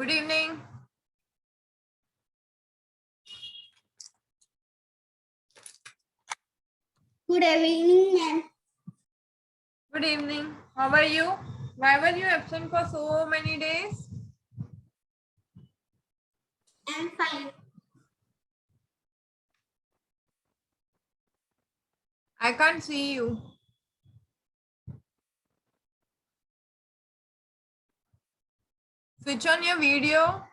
Good evening. Good evening, ma'am. Good evening. How are you? Why were you absent for so many days? I'm fine. I can't see you. Switch on your video.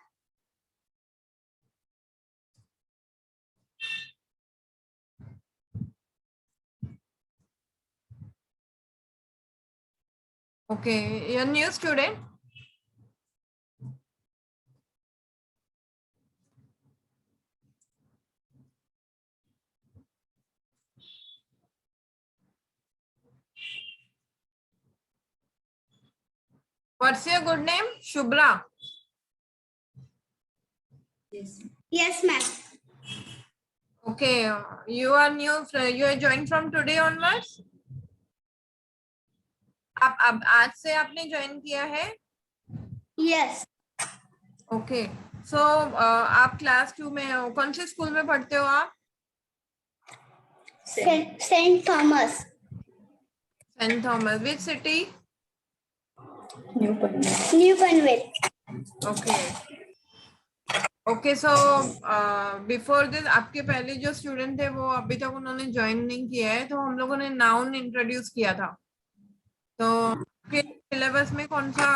Okay, you're new student. What's your good name? Shubhra. Yes, ma'am. Okay, you are new. You are joined from today onwards. अब आज से आपने join किया है? Yes. Okay so आप class 2 में हो. कौन से स्कूल में पढ़ते हो आप? Saint Thomas. Saint Thomas. Which city? New Panvel. Okay okay so before this आपके पहले जो स्टूडेंट थे वो अभी तक उन्होंने ज्वाइन नहीं किया है, तो हम लोगों ने नाउन इंट्रोड्यूस किया था. तो आपके सिलेबस में कौन सा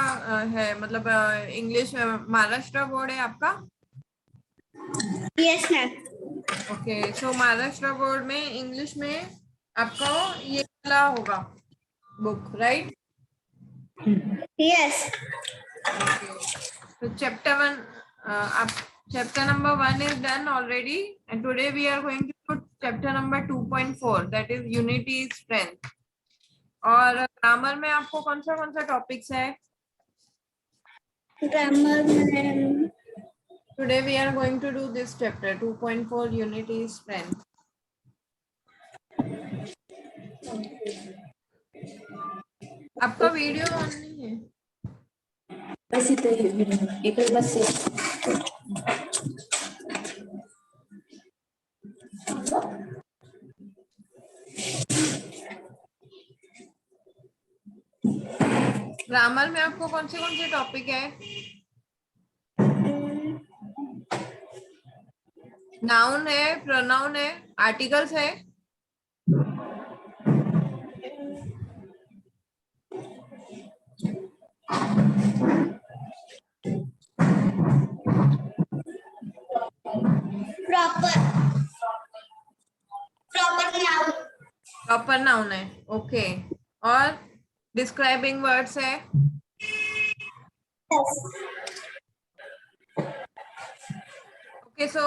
है? मतलब इंग्लिश महाराष्ट्र बोर्ड है आपका? Yes, ma'am. Okay so Maharashtra board में इंग्लिश में आपको ये वाला होगा book, right? Yes. So chapter 1, chapter number 1 is done already, and today we are going to put chapter number 2.4, that is unity is strength. और grammar में आपको कौन सा टॉपिक्स है? Grammar, ma'am. Today we are going to do this chapter 2.4, unity is strength. आपका video on नहीं है? बस ग्रामर में आपको कौन से टॉपिक है? नाउन है, प्रोनाउन है, आर्टिकल्स है. प्रॉपर नाउन है. ओके और डिस्क्राइबिंग वर्ड्स है. Okay, so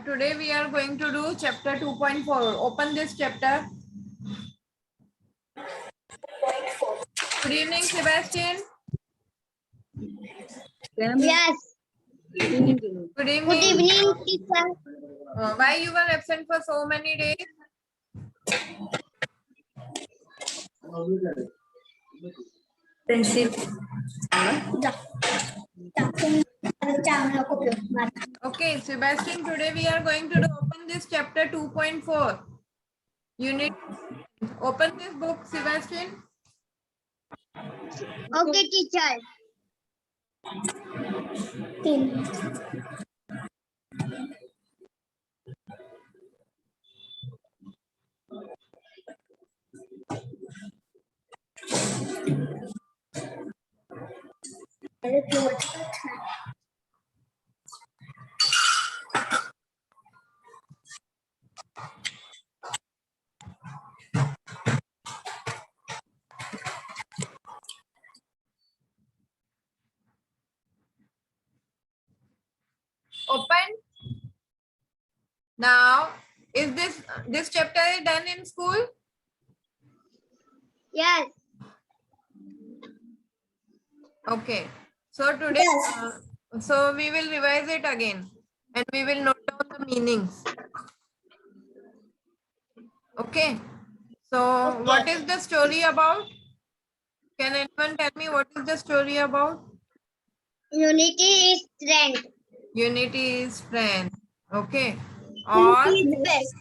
today we are going to do chapter 2.4. Open this chapter. Good evening, Sebastian. Yes. Good evening. Good evening, teacher. Why you were absent for so many days? Pencil Okay, Sebastian, today we are going to open this chapter 2.4. Unit. Open this book, Sebastian. Okay, teacher. Open. Now, is this chapter is done in school? Yes. Okay. So today, Yes. so we will revise it again, and we will note down the meanings. Okay. So what is the story about? Can anyone tell me what is the story about? Unity is strength. Unity is strength. Okay. और Unity is best.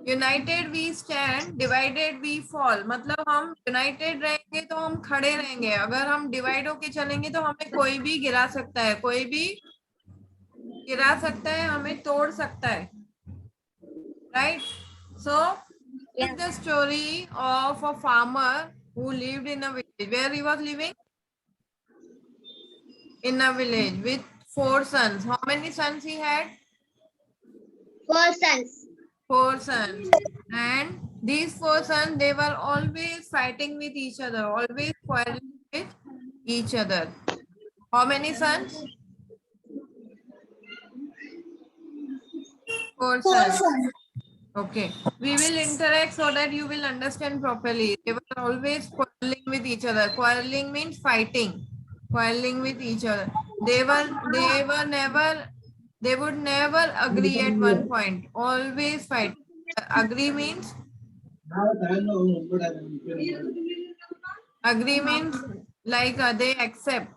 United we stand, divided we fall. मतलब हम United रहेंगे तो हम खड़े रहेंगे, अगर हम डिवाइड होके चलेंगे तो हमें कोई भी गिरा सकता है, कोई भी गिरा सकता है, हमें तोड़ सकता है, right? So Yeah. The story of a farmer who lived in a village. Where he was living? In a village with 4 sons. How many sons he had? 4 sons. 4 sons. And these 4 sons, they were always fighting with each other, always quarreling with each other. How many sons? 4 sons. Okay. We will interact so that you will understand properly. They were always quarreling with each other. Quarreling means fighting. Quarreling with each other. They would never agree at one point. Always fight. Agree means like they accept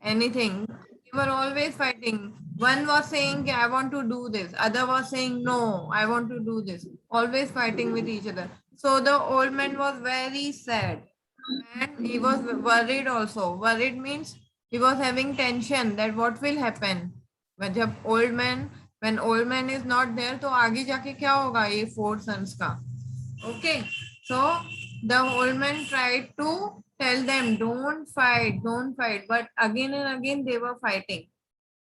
anything. They were always fighting. One was saying, I want to do this. Other was saying, no, I want to do this. Always fighting with each other. So the old man was very sad. And he was worried also. Worried means he was having tension that what will happen. When old man is not there, तो आगे जाके क्या होगा ये 4 sons का. Okay. So the old man tried to tell them, don't fight, don't fight. But again and again they were fighting.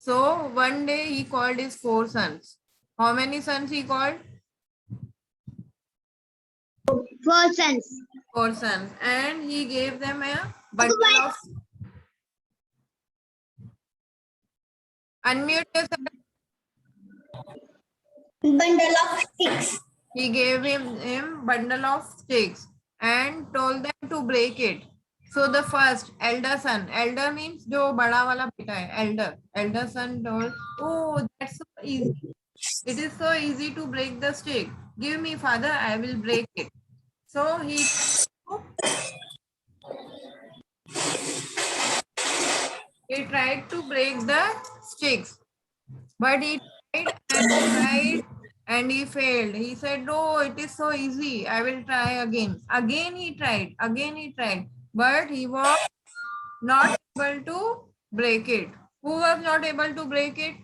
So one day he called his 4 sons. How many sons he called? 4 sons. 4 sons. And he gave them a bundle of... Unmute yourself. Bundle of sticks. He gave him bundle of sticks and told them to break it. So the first elder son, elder means जो बड़ा वाला बेटा है, elder son told, oh that's so easy, it is so easy to break the stick, give me father, I will break it. So he tried to break the sticks, but he tried and he failed. He said, no, it is so easy, I will try again. Again he tried, but he was not able to break it. Who was not able to break it?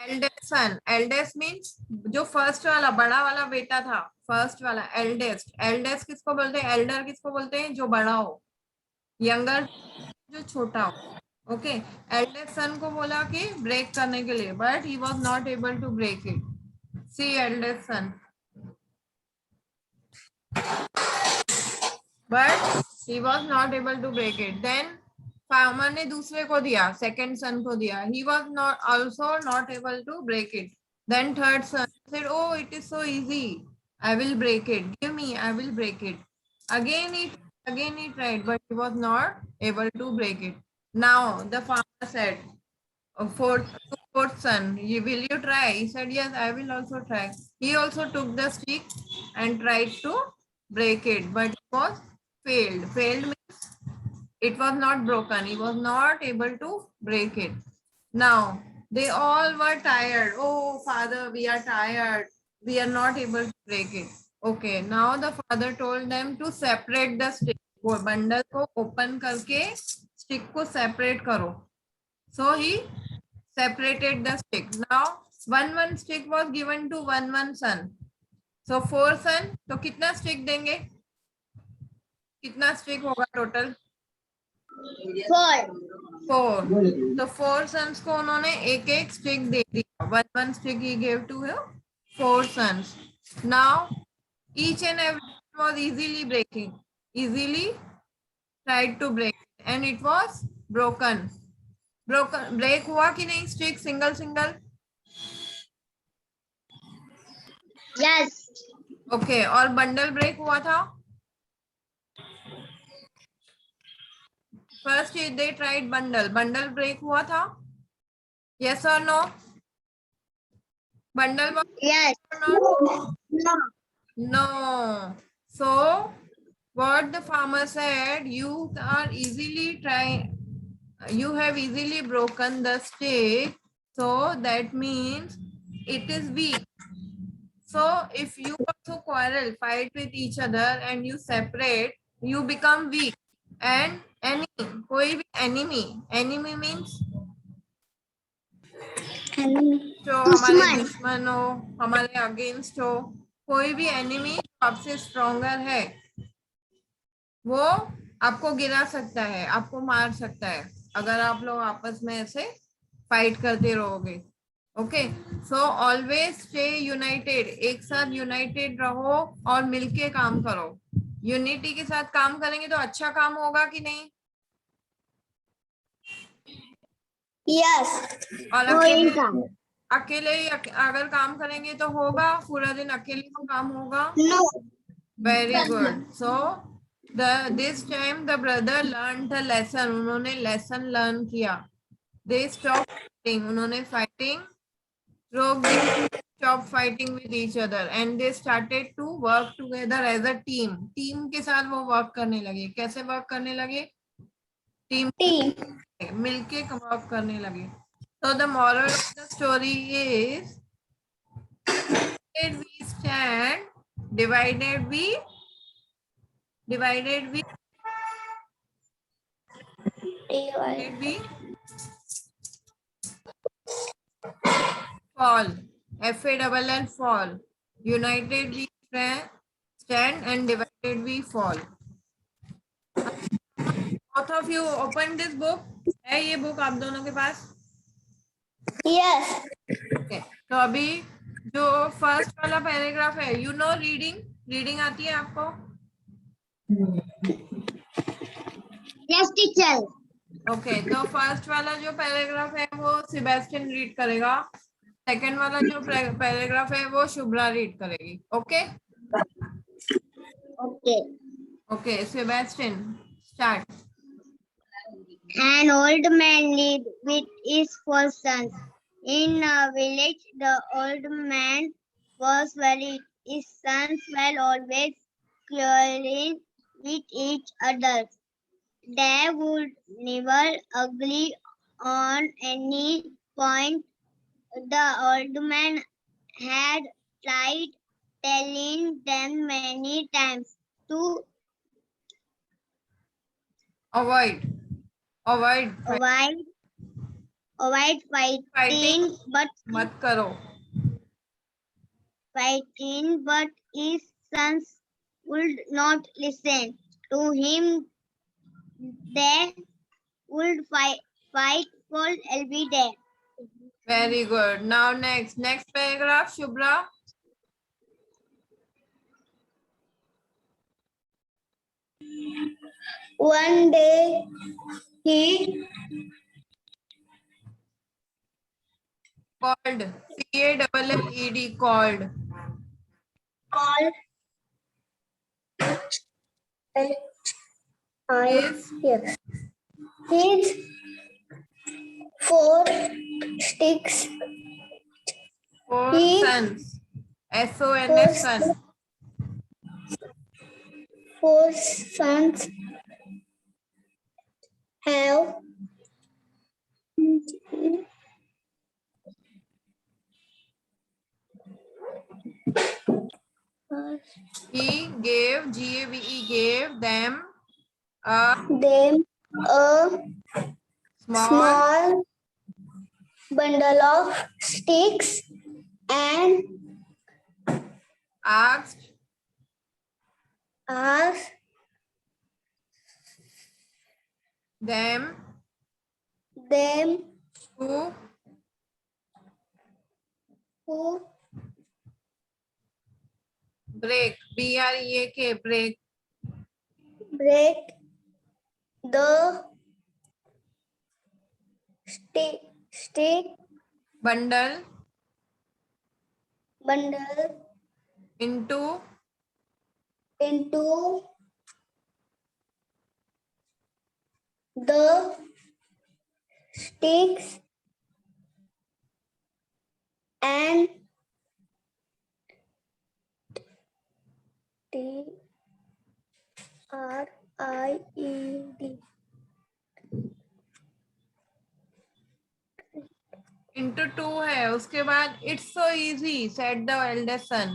Eldest son. Eldest means जो first वाला बड़ा वाला बेटा था, first वाला eldest. Eldest किसको बोलते हैं? एल्डर किसको बोलते हैं? जो बड़ा हो. यंगर जो छोटा हो. ओके. एल्डेस्ट सन को बोला कि ब्रेक करने के लिए, but he was not able to break it. See eldest son, but he was not able to break it. Then farmer ने दूसरे को दिया, second son को दिया. He was also not able to break it. Then third son said, oh, it is so easy, I will break it, give me, I will break it. Again he tried, but he was not able to break it. Now the farmer said, fourth son, will you try? He said, yes, I will also try. He also took the stick and tried to break it, but it was failed. Failed means it was not broken. He was not able to break it. Now they all were tired. Oh father, we are tired, we are not able to break it. Okay, now the father told them to separate the stick. वो bundle को open करके stick को separate करो. So he separated the stick. Now one stick was given to one son. So 4 son, तो कितना stick देंगे? कितना stick होगा टोटल? 4. तो 4 sons को उन्होंने एक स्टिक दे दिया. One stick he gave to him 4 sons. Now each and every was easily tried to break it, and it was broken. Break हुआ कि नहीं स्टिक? सिंगल. Yes. ओके. और बंडल ब्रेक हुआ था? First they tried bundle break हुआ था? Yes और no? Bundle was Yes. or not? No. No. So what the farmer said, you are easily trying, you have easily broken the stick, so that means it is weak. So if you also quarrel, fight with each other and you separate, you become weak. And enemy, कोई भी enemy means जो हमारे दुश्मन. दुश्मन हो, हमारे against हो, कोई भी एनिमी आपसे स्ट्रॉन्गर है, वो आपको गिरा सकता है, आपको मार सकता है, अगर आप लोग आपस में ऐसे फाइट करते रहोगे. Okay, so always stay United, एक साथ यूनाइटेड रहो और मिलके काम करो. यूनिटी के साथ काम करेंगे तो अच्छा काम होगा कि नहीं? Yes. और Going अकेले down. अकेले ही अगर काम करेंगे तो होगा, पूरा दिन अकेले ही काम होगा? No. Very good. So this time the brother learned the lesson. उन्होंने lesson learn किया. They stopped fighting. उन्होंने fighting रोक दी. Stop fighting with each other and they started to work together as a team. Team के साथ वो work करने लगे. कैसे वर्क करने लगे? Team Team. मिलके वर्क करने लगे. So the moral of the story is, divided we stand, divided we divided we fall. FALL fall. United we stand and divided we fall. Both of you open this book. है ये book आप दोनों के पास? Yes. Okay. तो अभी जो first वाला paragraph है, यू नो रीडिंग आती है आपको? Yes, teacher. ओके, तो फर्स्ट वाला जो पैराग्राफ है वो सेबेस्टियन रीड करेगा. सेकंड वाला जो पैराग्राफ है वो शुभ्रा रीड करेगी. Okay Okay. Okay, Sebastian start. An old man lived with his 4 sons. In a village, the old man was worried. His sons were always quarreling with each other. They would never agree on any point. The old man had tried telling them many times to avoid avoid fighting fighting, मत करो. but his sons would not listen to him. They would fight for every day. Very good. Now next paragraph, Shubhra. One day he Called, CALLED, called. called His his 4 sticks. 4 He- sons. SONS, son. 4 sons have He gave, GAVE, gave them a them a small bundle of sticks and asked asked them them to to break, BREAK, break break the stick bundle into the sticks and D-R-I-E-D. Into 2 है, उसके बाद it's so easy said the eldest son.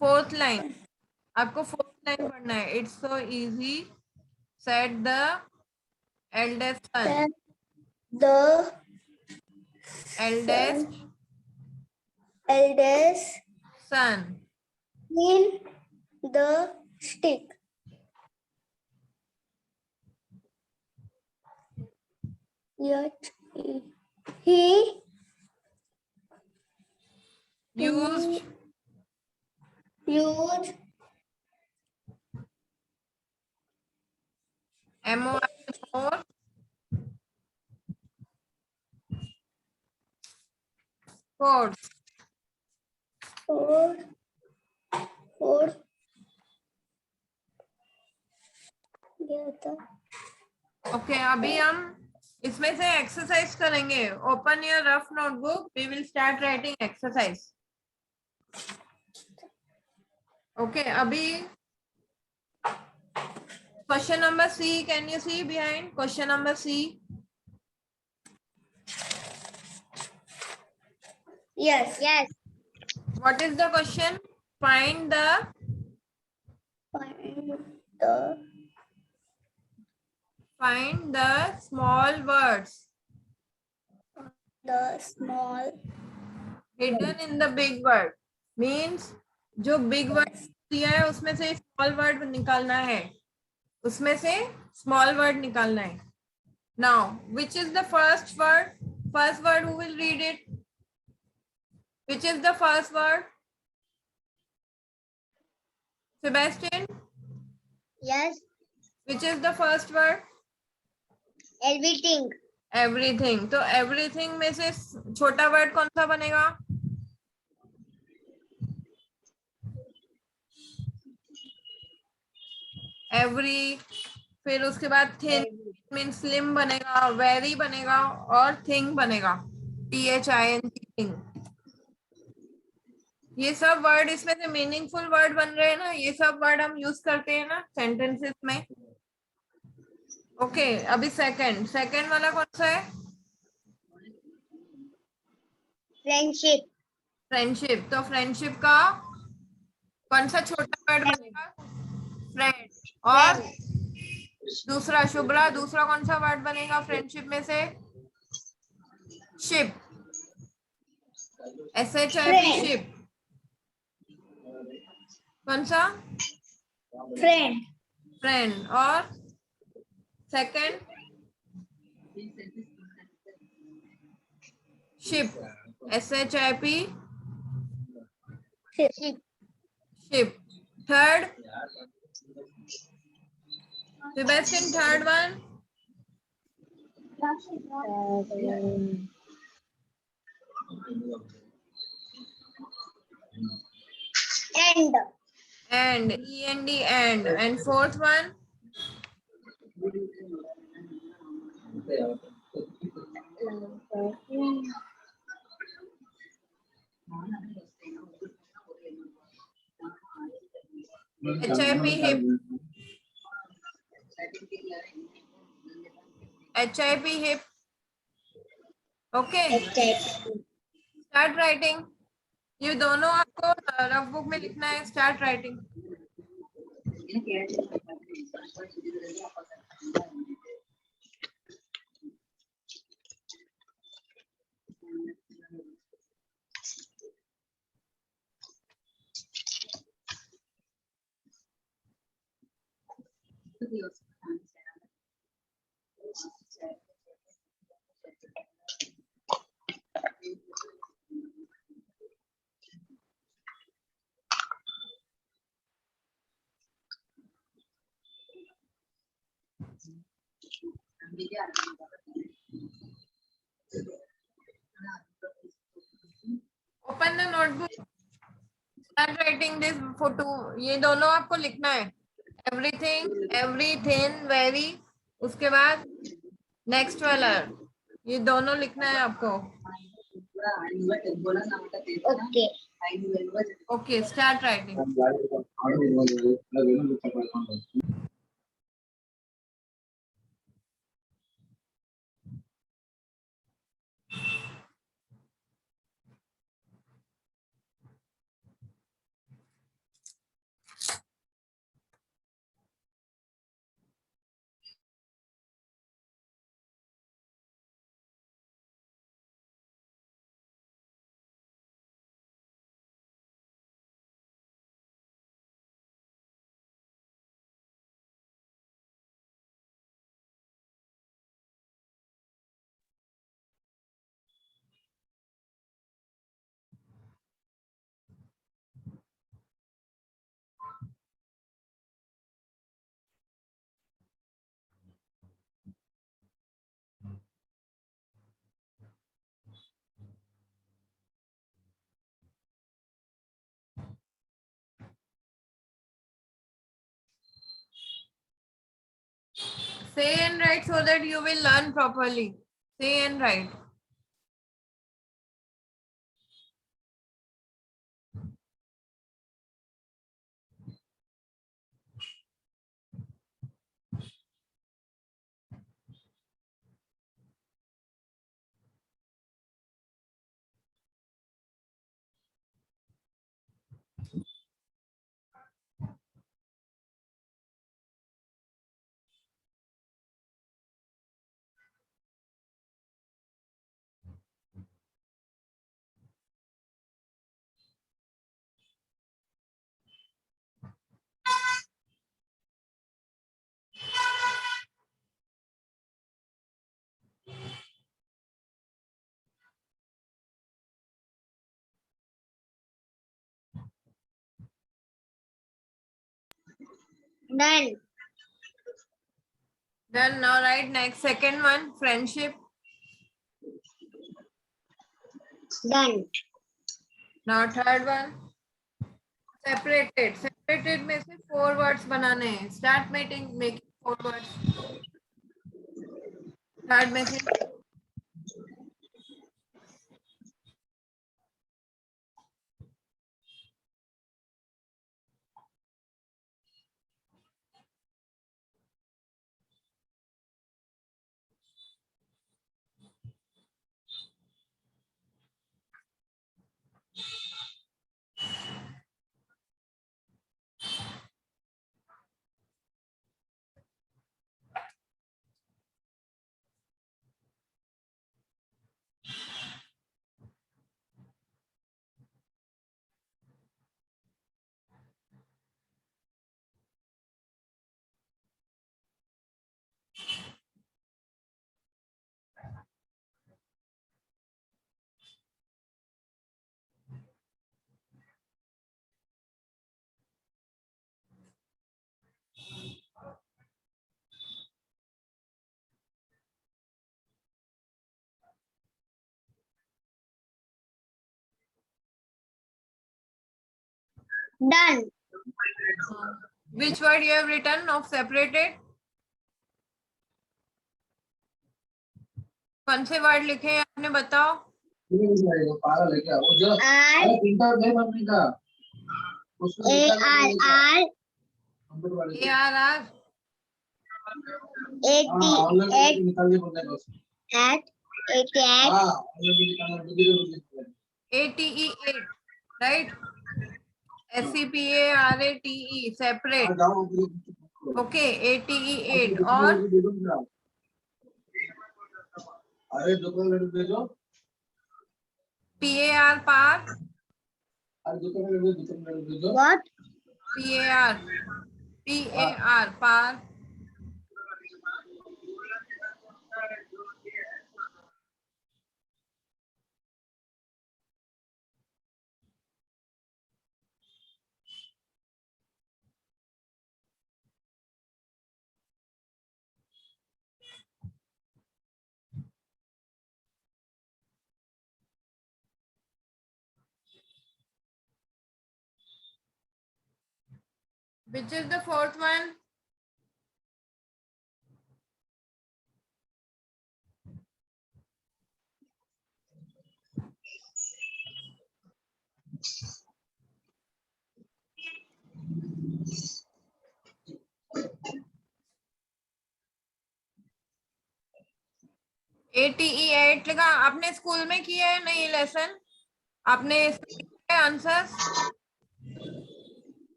Fourth line, आपको fourth line पढ़ना है। It's so easy said the eldest son. The eldest eldest son. in the stick. Yet he used used MOR more force। for दिया था। Okay, अभी हम इसमें से exercise करेंगे। Open your rough notebook, we will start writing exercise. Okay, अभी question number C, can you see behind question number C? Yes. Yes. What is the question? Find the Find the small words small hidden in the big word। Means जो big word दिया है उसमें से small word निकालना है, उसमें से small word निकालना है। Now, which is the first word? First word, who will read it? Which is the first word? Sebastian, Yes. which is the first word? Everything. Everything। तो everything में से छोटा word कौन सा बनेगा? Every। फिर उसके बाद thin मीन स्लिम बनेगा, वेरी बनेगा और थिंग बनेगा, THING थिंग। ये सब वर्ड इसमें से मीनिंगफुल वर्ड बन रहे हैं ना, ये सब वर्ड हम यूज करते हैं ना सेंटेंसेस में। ओके, अभी सेकंड वाला कौन सा है? Friendship. फ्रेंडशिप। तो फ्रेंडशिप का कौन सा छोटा वर्ड बनेगा? फ्रेंड। और दूसरा शुभ्रा, दूसरा कौन सा वर्ड बनेगा फ्रेंडशिप में से? शिप। SHIP ship. कौन सा? friend. फ्रेंड। और second ship, SHIP Ship. Ship. Third Sebastian, third one? And. And END and. And fourth one? HIP hip। HIP hip। Okay, start writing. ये दोनों आपको रफ बुक में लिखना है। Start writing. Open the notebook, start writing this photo. ये दोनों आपको लिखना है। एवरीथिंग, एवरीथिंग, वेरी, उसके बाद नेक्स्ट वाला, ये दोनों लिखना है आपको। Okay. Okay, start writing. Say and write so that you will learn properly. Say and write. Done. Done. Now write next. Second one, friendship. Done. Now third one, separated. Separated में से 4 words बनाने हैं. Start making 4 words. Third में से Done. which word you have written of separated? कौन से word लिखे हैं आपने बताओ? R ATE 8, right? SEPARATE, separate. Okay, ATE 8 और PAR par. what? PAR par. Which is the fourth one? ATE 8 लिखा। आपने स्कूल में किया है नहीं लेसन? आपने आंसर्स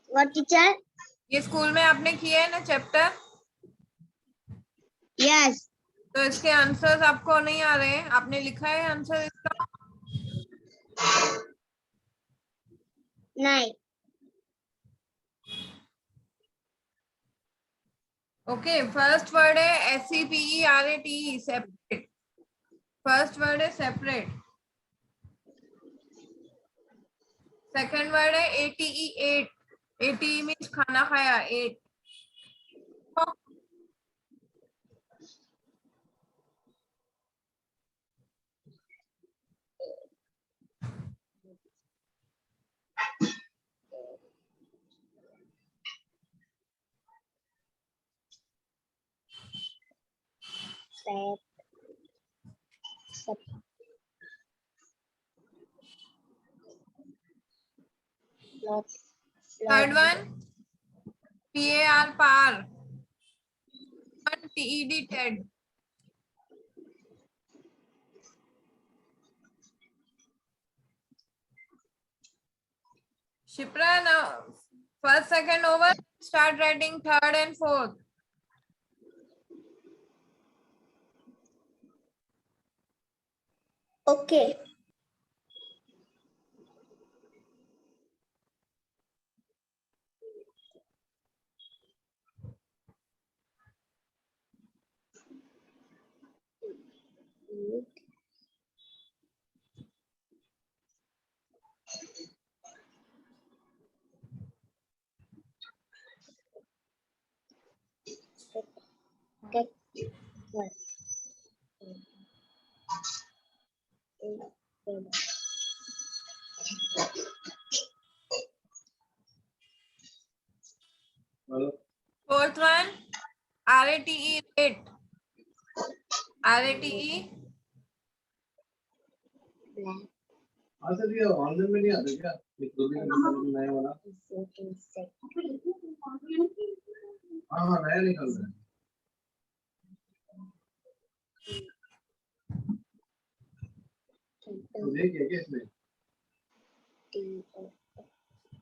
What teacher? ये स्कूल में आपने किया है ना चैप्टर? Yes. तो इसके आंसर्स आपको नहीं आ रहे हैं? आपने लिखा है आंसर इसका? Nine. ओके, फर्स्ट वर्ड है SEPERATE, सेपरेट। फर्स्ट वर्ड है सेपरेट। सेकंड वर्ड है ATE 8। ATE मीन्स खाना खाया, 8। Sep. Sep. Lot. Third one PAR, par. TED, Ted. Shipra, now first second over, start writing third and fourth. Okay. Get. What? Fourth one RATE, rate। RATE Black. अच्छा ये online में नहीं आता क्या? ये programme नया वाला? Insect. हाँ हाँ नया निकल रहा है। तो देखिए क्या इसमें?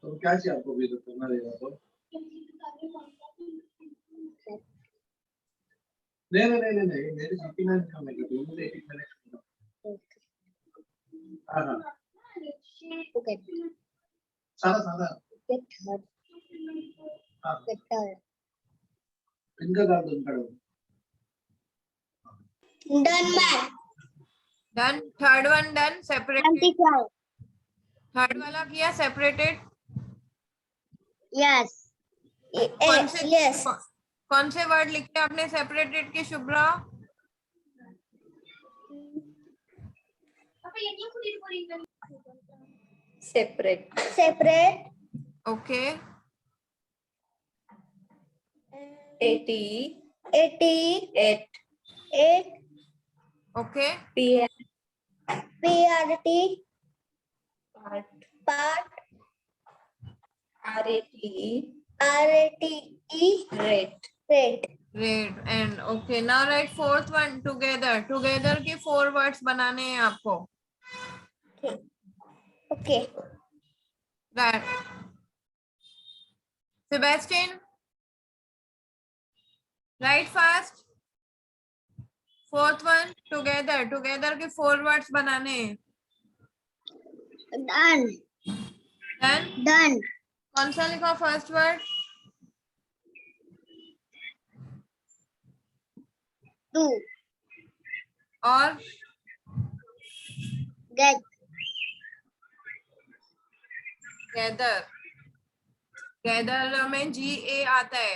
तो क्या चाहिए आपको भी तो करना रहेगा तो? नहीं मेरी छुट्टी में काम है तो मुझे एक मिनट। हाँ हाँ Okay. सारा सारा Get third. हाँ Get third. इनका डाल दो इनका डाल दो। Done, ma'am. done। Third one done, separated. 25. Third वाला किया सेपरेटेड। Yes. कौन से Yes. कौन से वर्ड लिखे आपने सेपरेटेड के, Shubhra? Separate. Separate. Okay. 80. 8. Okay. PRT. Part. RATE. Rate. Red and okay, now right fourth one together. Together के 4 वर्ड्स बनाने हैं आपको। Okay. Right Sebastian, right fast. Fourth one together. Together के 4 वर्ड्स बनाने हैं। Done. डन। Done. कौन सा लिखा फर्स्ट वर्ड? 2. और Get. गैदर। गैदर में GA आता है,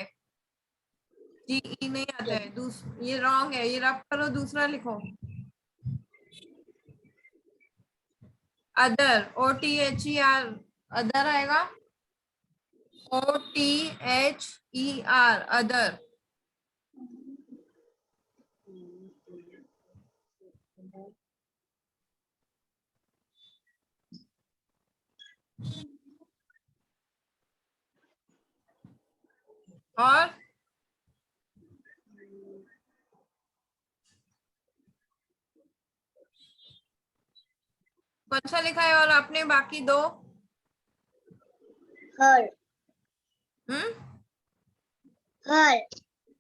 GE नहीं आता है। ये रॉन्ग है, ये रब करो, दूसरा लिखो। अदर, OTHER, अदर आएगा। OTHER, other. और कौन सा लिखा है और आपने बाकी दो? Her. Hmm, Her.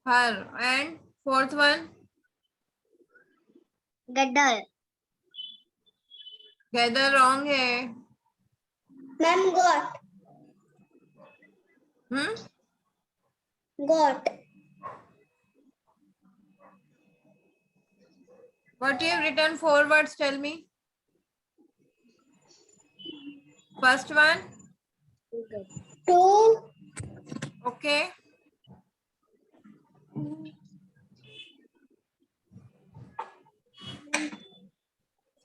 Her and fourth one Gather. Gather wrong है. Ma'am got. Hmm, Got. what you have written 4 words, tell me. First one, Two. okay.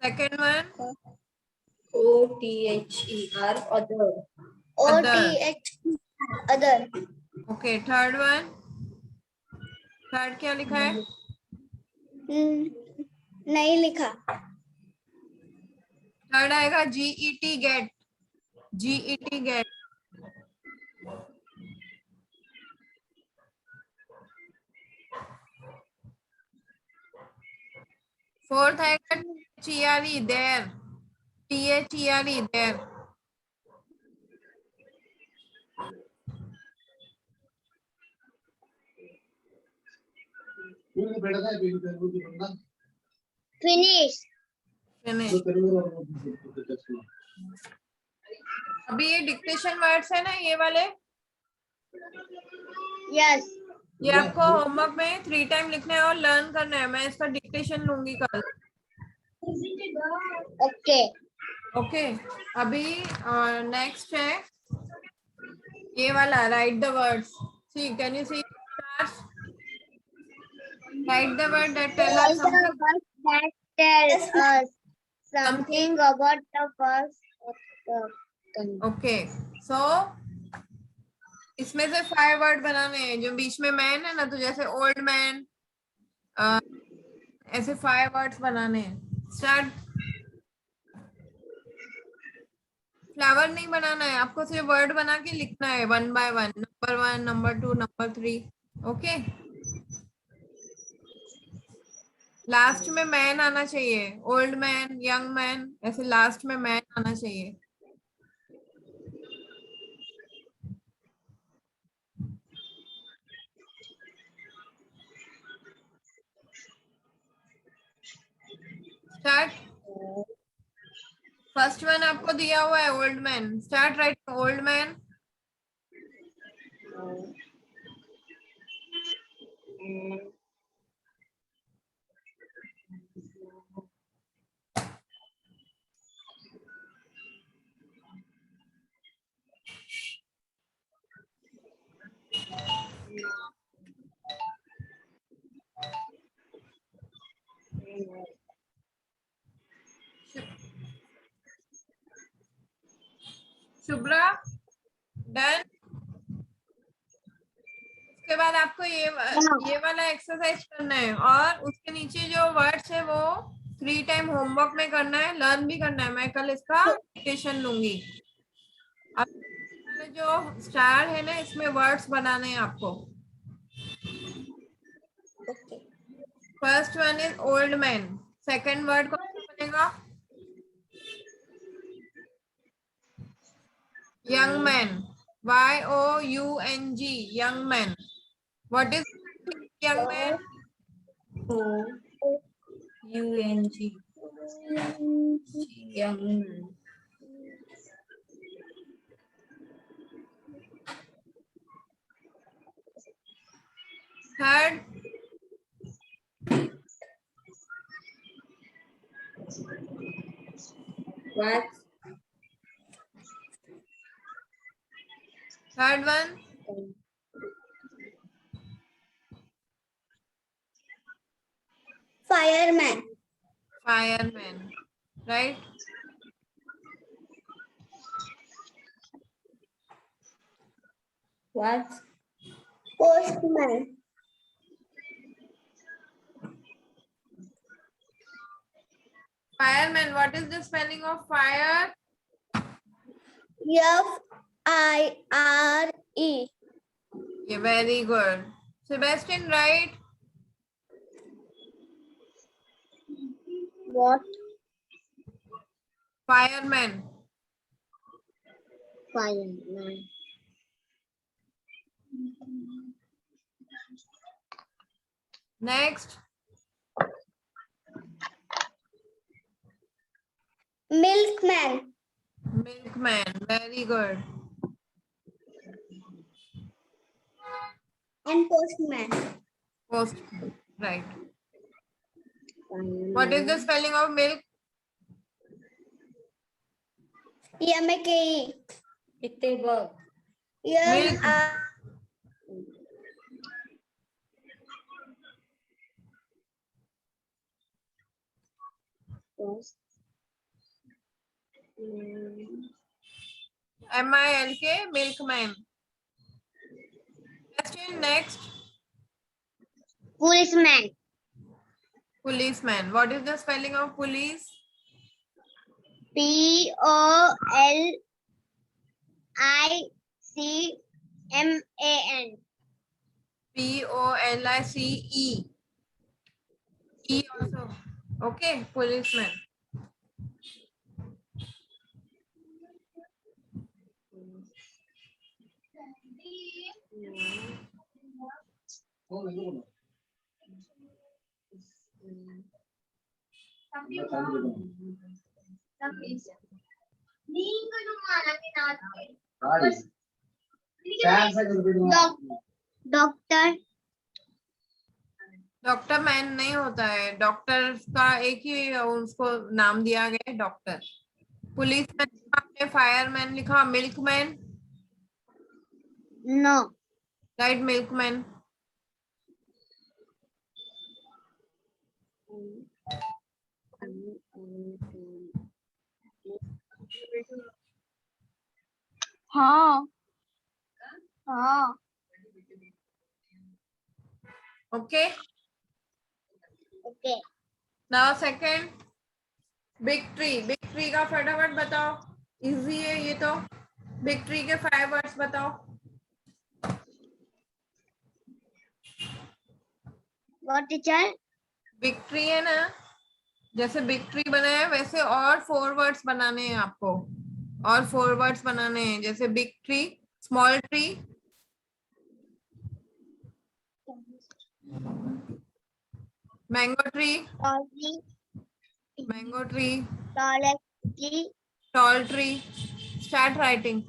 Second one, OTHER. Other. Other. OTH. Other. okay. Third one, third क्या लिखा है? नहीं लिखा. Third आएगा GET get. GET get. Fourth आएगा THERE there. THERE there. वो बेटा था ये तेरे को बंदा Finish. फिनिश. तो तेरे को अभी ये डिक्टेशन वर्ड्स है ना ये वाले, Yes. ये आपको होमवर्क में 3 टाइम लिखना है और लर्न करना है. मैं इसका डिक्टेशन लूंगी कल. Okay. ओके. अभी नेक्स्ट है ये वाला, write the words. See can you see stars? Write the word that tell All us the something. words that tell us something about the first. Okay. So इसमें से 5 word बनाने हैं. जो बीच में मैन है ना, तो जैसे ओल्ड मैन, ऐसे 5 वर्ड्स बनाने हैं. स्टार्ट. फ्लावर नहीं बनाना है आपको, सिर्फ वर्ड बना के लिखना है 1 by 1. Number 1, number 2, number 3. Okay. Last में मैन आना चाहिए. ओल्ड मैन, यंग मैन, ऐसे लास्ट में मैन आना चाहिए. स्टार्ट. फर्स्ट वन आपको दिया हुआ है old man. Start right old man. Shubhra done. उसके बाद आपको ये वाला एक्सरसाइज करना है और उसके नीचे जो वर्ड्स है वो 3 टाइम होमवर्क में करना है, लर्न भी करना है. मैं कल इसका डिक्टेशन लूंगी. अब जो स्टार है ना, इसमें वर्ड्स बनाने हैं आपको. First one is old man. Second word कौन सा बनेगा? Young man. YOUNG young man. What is young man? OUNG. Young man. Third, What? third one, Fireman. fireman. Right? What? Postman. Fireman. What is the spelling of fire? FIRE. Yeah, very good. Sebastian, right? What? Fireman. Fireman. Next. Milkman. Milkman. Very good. And postman. Postman. Right. What is the spelling of milk? M-A-K-E. It's a verb. Milk. M-I-L-K. Milkman. Question next. Policeman. Policeman. What is the spelling of police? P-O-L-I-C-M-A-N. P-O-L-I-C-E. E also. Okay. Policeman. Oh, no. Doctor. Doctor man नहीं होता है, doctor का एक ही उसको नाम दिया गया है, डॉक्टर। पुलिस मैन आपने, फायरमैन लिखा, मिल्कमैन। No. Right, milkman. हाँ. हाँ. Okay, Okay. Now second, big tree. Big tree का फटाफट बताओ, इजी है ये तो। बिग ट्री के 5 वर्ड्स बताओ। What teacher? बिग ट्री है ना, जैसे बिग ट्री बनाया वैसे और 4 वर्ड्स बनाने हैं आपको, और 4 वर्ड्स बनाने हैं, जैसे big tree, small tree, mango tree, Tall tree. Mango tree, Tallest tree. Tall tree. Start writing.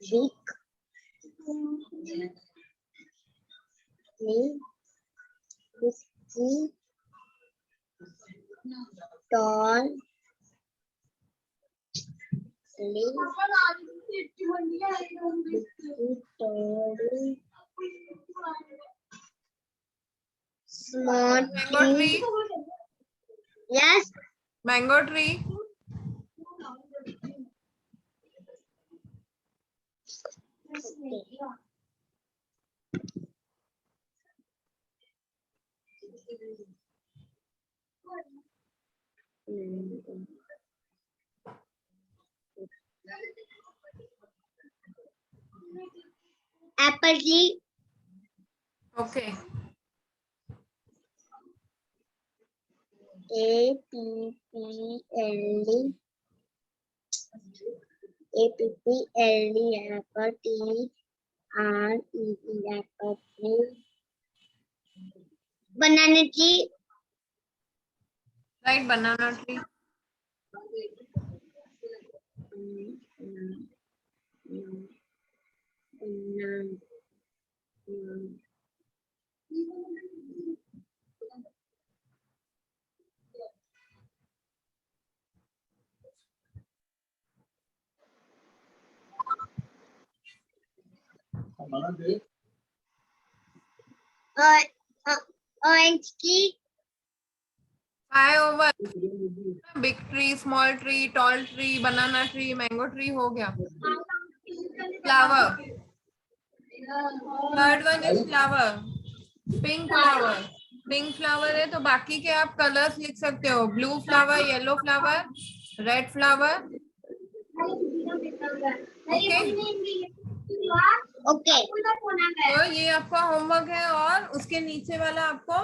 Big. Tree. Tree. Tall. Leaf. Tall. Small mango tree, tree. Yes. Mango tree, Apple tree. Okay. A-P-P-L-E. A-P-P-L-E. Apple tree. R-E-E. Apple tree. Banana tree. Right, बनाना tree. Orange tree. 5 over. Big tree, small tree, tall tree, बनाना tree, mango tree हो गया। Flower, third one is flower, pink flower. Pink flower है तो बाकी के आप colours लिख सकते हो, blue flower, yellow flower, red flower. Okay, Okay. तो ये आपका होमवर्क है और उसके नीचे वाला आपको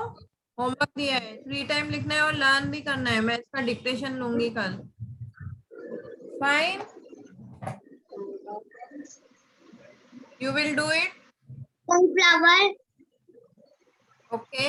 होमवर्क दिया है, 3 टाइम लिखना है और लर्न भी करना है। मैं इसका डिक्टेशन लूंगी कल। Fine, you will do it. Sunflower. Okay,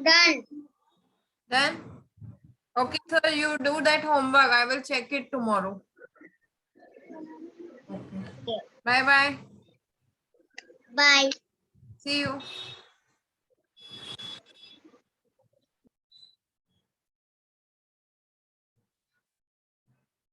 Done. then okay, so you do that homework. I will check it tomorrow. Okay. Okay. Bye bye. Bye. See you.